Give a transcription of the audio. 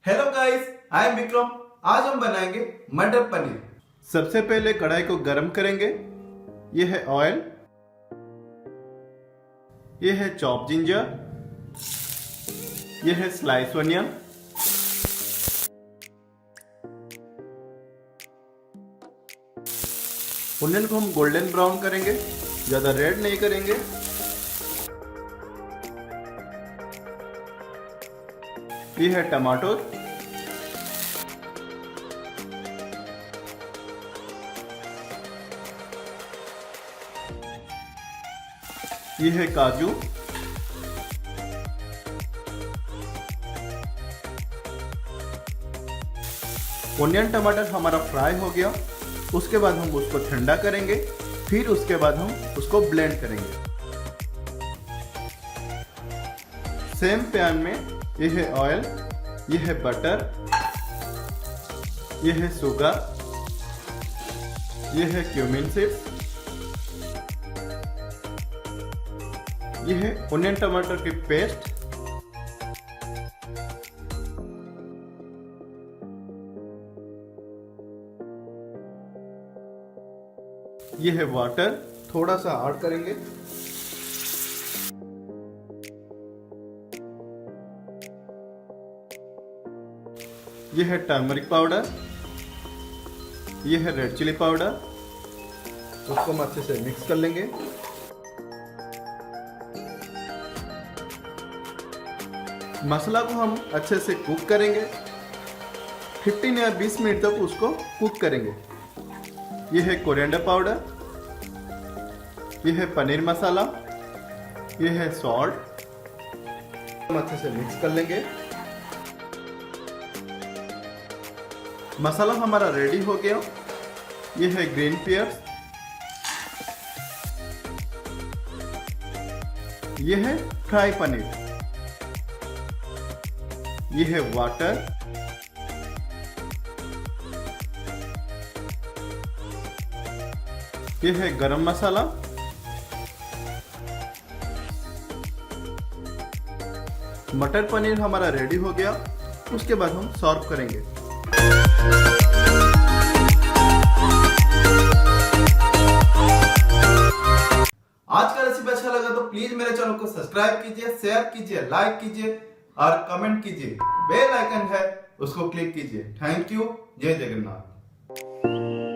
Hello guys, I am Vikram. आज हम बनाएंगे मटर पनीर। सबसे पहले कढ़ाई को गरम करेंगे। यह है ऑयल, यह है चॉप जिंजर, यह है स्लाइस अनियन, अनियन को हम गोल्डन ब्राउन करेंगे, ज्यादा रेड नहीं करेंगे। यह है टमाटो, यह है काजू, ओनियन टमाटर हमारा फ्राई हो गया। उसके बाद हम उसको ठंडा करेंगे, फिर उसके बाद हम उसको ब्लेंड करेंगे। सेम पैन में यह है ऑयल, यह है बटर, यह है शुगर, यह है क्यूमिन सीड्स, यह है ओनियन टमाटर की पेस्ट, यह है वाटर, थोड़ा सा ऐड करेंगे। यह है टर्मरिक पाउडर, यह है रेड चिली पाउडर। उसको हम अच्छे से मिक्स कर लेंगे। मसाला को हम अच्छे से कुक करेंगे। 15 या 20 मिनट तक उसको कुक करेंगे। यह है कोरिएंडर पाउडर, यह है पनीर मसाला, यह है सॉल्ट। हम अच्छे से मिक्स कर लेंगे। मसाला हमारा रेडी हो गया। यह है ग्रीन पियर्स, यह है फ्राई पनीर, यह है वाटर, यह है गरम मसाला, मटर पनीर हमारा रेडी हो गया। उसके बाद हम सर्व करेंगे। आज का रेसिपी अच्छा लगा तो प्लीज मेरे चैनल को सब्सक्राइब कीजिए, शेयर कीजिए, लाइक कीजिए और कमेंट कीजिए। बेल आइकन है उसको क्लिक कीजिए। Thank you. जय जगन्नाथ।